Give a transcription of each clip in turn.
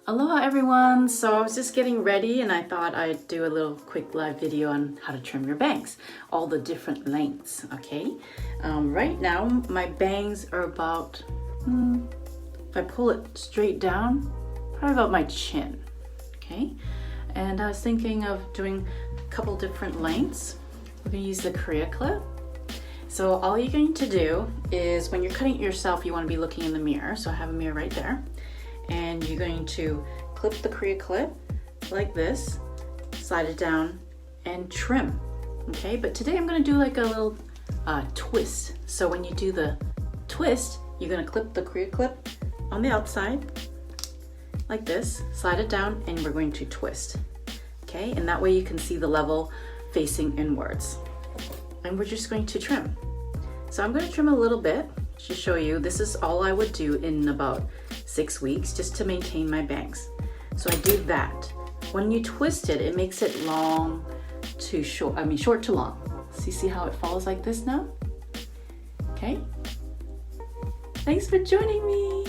Aloha everyone! So I was just getting ready and I thought I'd do a little quick live video on how to trim your bangs, all the different lengths, okay? Right now my bangs are about, if I pull it straight down, probably about my chin, okay? And I was thinking of doing a couple different lengths. We're gonna use the CreaClip. So all you're going to do is when you're cutting it yourself, you wanna be looking in the mirror. So I have a mirror right there. And you're going to clip the CreaClip like this, slide it down and trim, okay? But today I'm gonna do like a little twist. So when you do the twist, you're gonna clip the CreaClip on the outside like this, slide it down, and we're going to twist, okay? And that way you can see the level facing inwards. And we're just going to trim. So I'm gonna trim a little bit to show you. This is all I would do in about 6 weeks just to maintain my bangs. So I do that. When you twist it, it makes it long to short, short to long. So you see how it follows like this now? Okay. Thanks for joining me.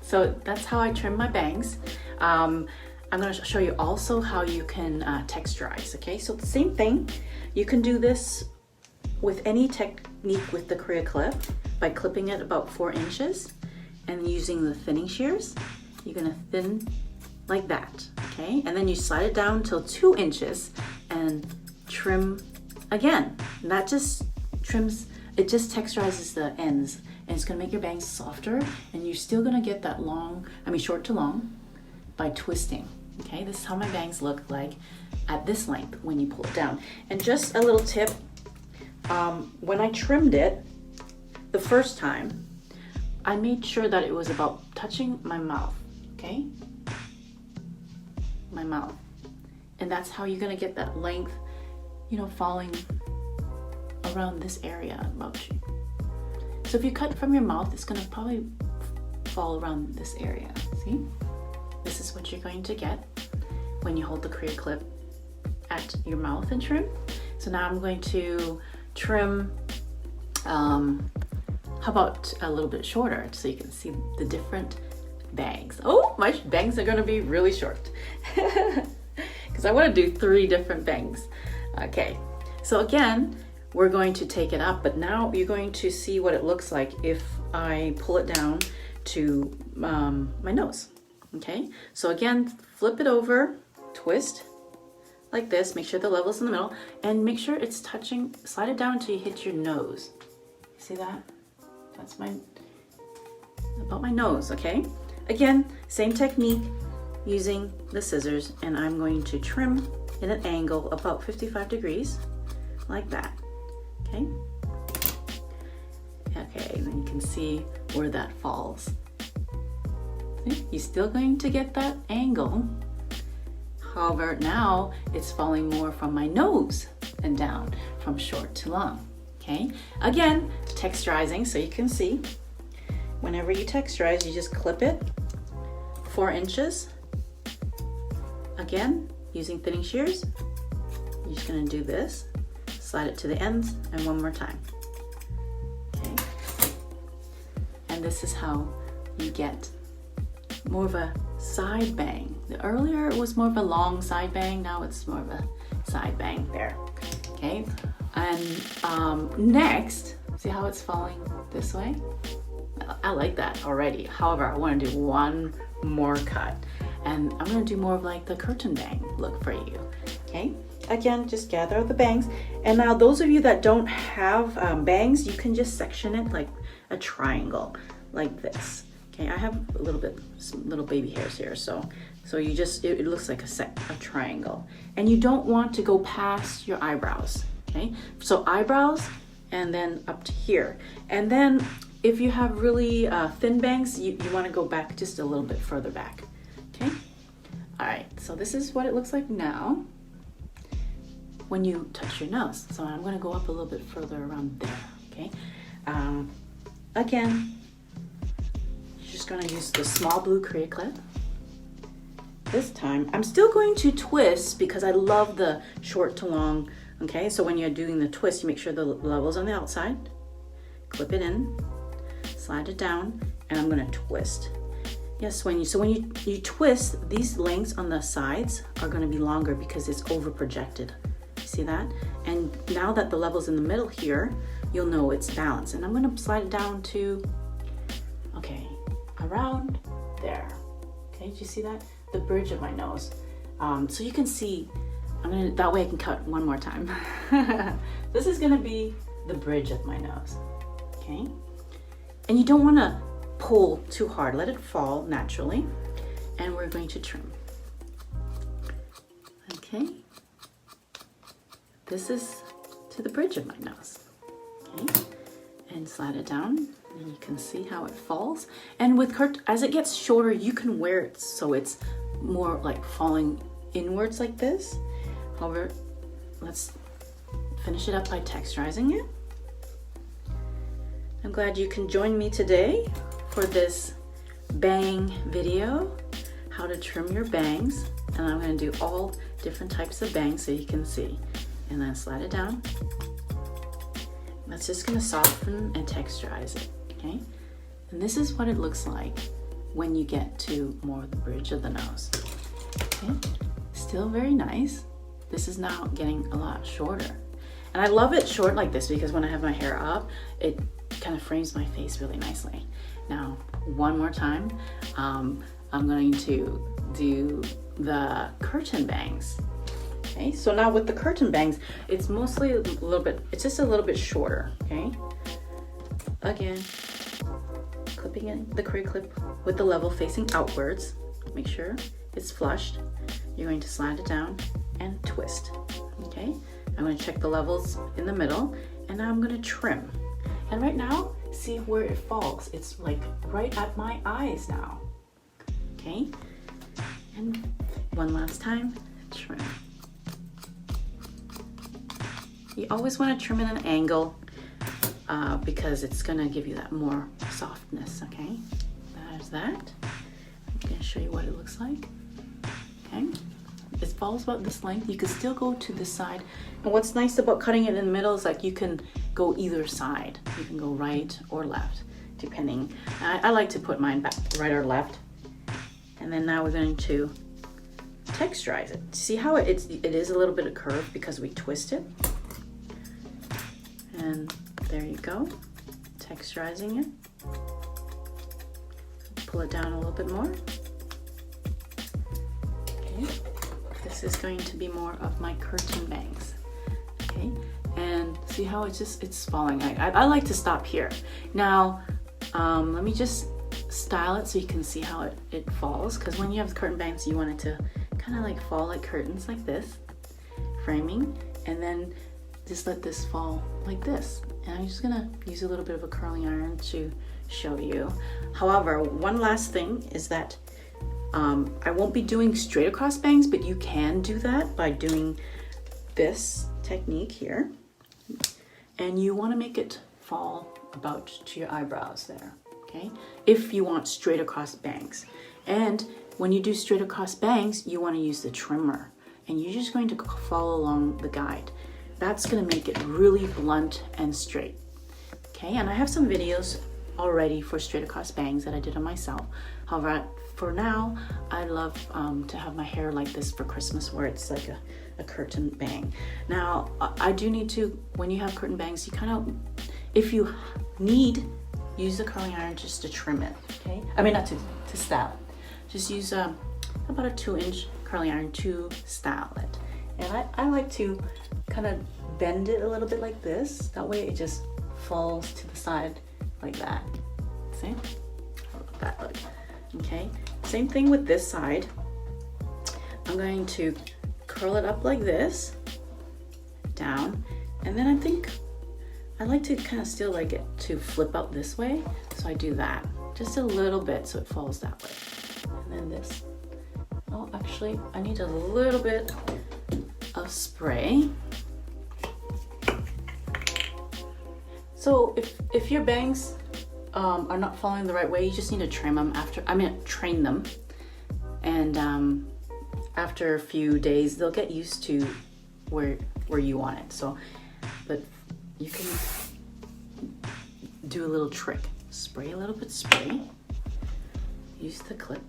So that's how I trim my bangs. I'm gonna show you also how you can texturize, okay? So the same thing, you can do this with any technique with the CreaClip by clipping it about 4 inches and using the thinning shears. You're gonna thin like that, okay? And then you slide it down till 2 inches and trim again. And that just trims, it just texturizes the ends and it's gonna make your bangs softer and you're still gonna get that long, short to long by twisting, okay? This is how my bangs look like at this length when you pull it down. And just a little tip, when I trimmed it the first time, I made sure that it was about touching my mouth, okay? My mouth. And that's how you're gonna get that length, falling around this area about you. So if you cut from your mouth, it's gonna probably fall around this area, see? This is what you're going to get when you hold the CreaClip at your mouth and trim. So now I'm going to trim, how about a little bit shorter so you can see the different bangs. Oh, my bangs are gonna be really short because I wanna do 3 different bangs. Okay, so again, we're going to take it up, but now you're going to see what it looks like if I pull it down to my nose, okay? So again, flip it over, twist like this, make sure the level's in the middle, and make sure it's touching, slide it down until you hit your nose. See that? That's about my nose, okay? Again, same technique using the scissors, and I'm going to trim in an angle about 55 degrees, like that, okay? Okay, and then you can see where that falls. See? You're still going to get that angle. However, now it's falling more from my nose and down, from short to long. Okay, again, texturizing, so you can see whenever you texturize, you just clip it 4 inches. Again, using thinning shears, you're just gonna do this, slide it to the ends, and one more time. Okay, and this is how you get more of a side bang. Earlier it was more of a long side bang, now it's more of a side bang there. Okay. And next, see how it's falling this way? I like that already. However, I want to do one more cut, and I'm going to do more of like the curtain bang look for you. Okay, again, just gather the bangs. And now those of you that don't have bangs, you can just section it like a triangle like this. Okay, I have some little baby hairs here, so you just, it looks like a triangle, and you don't want to go past your eyebrows. Okay, so eyebrows and then up to here. And then if you have really thin bangs, you want to go back just a little bit further back. Okay, all right, so this is what it looks like now when you touch your nose. So I'm going to go up a little bit further around there. Okay, again, you're just going to use the small blue CreaClip. This time I'm still going to twist because I love the short to long. Okay, so when you're doing the twist, you make sure the level's on the outside, clip it in, slide it down, and I'm gonna twist. Yes, so when you twist, these lengths on the sides are going to be longer because it's over projected. See that? And now that the level's in the middle here, you'll know it's balanced. And I'm going to slide it down to, okay, around there. Okay, did you see that? The bridge of my nose. So you can see, that way I can cut one more time. This is going to be the bridge of my nose. Okay, and you don't want to pull too hard. Let it fall naturally, and we're going to trim. Okay, this is to the bridge of my nose. Okay, and slide it down, and you can see how it falls. And with as it gets shorter, you can wear it so it's more like falling inwards like this. However, let's finish it up by texturizing it. I'm glad you can join me today for this bang video, how to trim your bangs. And I'm going to do all different types of bangs so you can see. And then slide it down. That's just going to soften and texturize it, okay? And this is what it looks like when you get to more of the bridge of the nose. Okay, still very nice. This is now getting a lot shorter. And I love it short like this because when I have my hair up, it kind of frames my face really nicely. Now, one more time, I'm going to do the curtain bangs. Okay, so now with the curtain bangs, it's mostly it's just a little bit shorter, okay? Again, clipping in the CreaClip with the level facing outwards. Make sure it's flushed. You're going to slide it down and twist, okay? I'm going to check the levels in the middle, and now I'm going to trim. And right now, see where it falls. It's like right at my eyes now, okay? And one last time, trim. You always want to trim in an angle because it's going to give you that more softness, okay? There's that. I'm going to show you what it looks like, okay? It falls about this length. You can still go to this side. And what's nice about cutting it in the middle is like you can go either side. You can go right or left, depending. I like to put mine back right or left. And then now we're going to texturize it. See how it is a little bit of curve because we twist it. And there you go, texturizing it. Pull it down a little bit more. Okay, this is going to be more of my curtain bangs. Okay, and see how it's falling. I like to stop here. Now, let me just style it so you can see how it falls, because when you have the curtain bangs, you want it to kind of like fall like curtains like this, framing, and then just let this fall like this. And I'm just gonna use a little bit of a curling iron to show you. However, one last thing is that I won't be doing straight across bangs, but you can do that by doing this technique here. And you wanna make it fall about to your eyebrows there, okay? If you want straight across bangs. And when you do straight across bangs, you wanna use the trimmer. And you're just going to follow along the guide. That's gonna make it really blunt and straight, okay? And I have some videos already for straight across bangs that I did on myself. However, for now, I love to have my hair like this for Christmas, where it's like a curtain bang. Now, I do need to, when you have curtain bangs, you kind of, if you need, use the curling iron just to trim it, okay? I mean, not to style it. Just use about a 2-inch curling iron to style it. And I like to kind of bend it a little bit like this. That way it just falls to the side like that. See? How about that look? Okay. Same thing with this side. I'm going to curl it up like this, down, and then I think I like to kind of still like it to flip out this way. So I do that just a little bit so it falls that way. And then this. Oh, actually, I need a little bit of spray. So if your bangs are not falling the right way, you just need to trim them train them. And after a few days, they'll get used to where you want it. So, but you can do a little trick. Spray a little bit spray. use the clip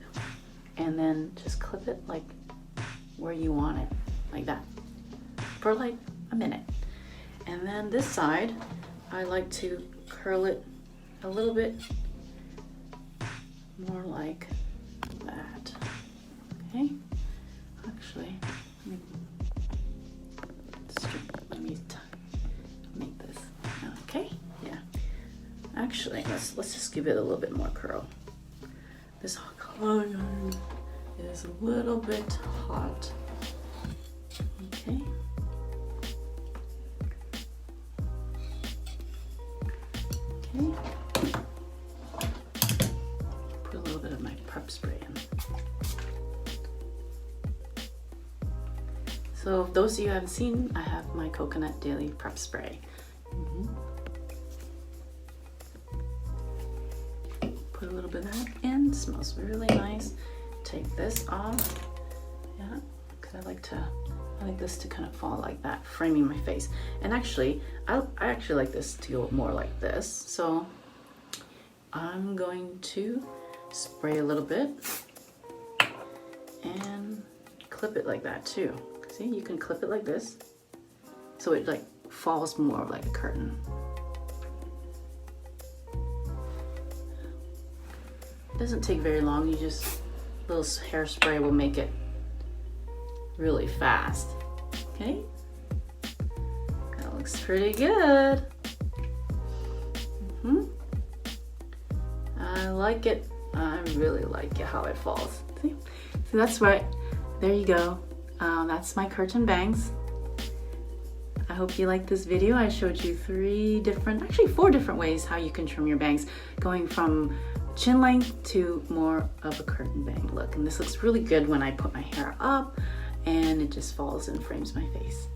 and then just clip it like where you want it, like that, for like a minute. And then this side, I like to curl it a little bit more like that. Okay, actually, let me make this. Okay, yeah. Actually, let's just give it a little bit more curl. This iron is a little bit hot. Okay. Okay. Put a little bit of my prep spray in. So those of you who haven't seen, I have my coconut daily prep spray. Put a little bit of that in. Smells really nice. Take this off. Yeah, because I like this to kind of fall like that, framing my face. And actually, I actually like this to go more like this. So I'm going to spray a little bit and clip it like that too. See, you can clip it like this, so it like falls more like a curtain. It doesn't take very long. You just, a little hairspray will make it really fast. Okay, that looks pretty good. I like it. I really like it how it falls. See, so that's right. There you go. That's my curtain bangs. I hope you liked this video. I showed you actually four different ways how you can trim your bangs, going from chin length to more of a curtain bang look. And this looks really good when I put my hair up and it just falls and frames my face.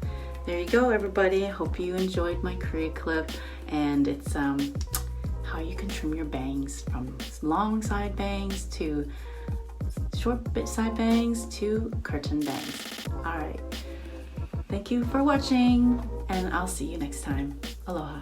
There you go, everybody. I hope you enjoyed my CreaClip, and it's how you can trim your bangs, from long side bangs to short bit side bangs to curtain bangs. All right. Thank you for watching, and I'll see you next time. Aloha.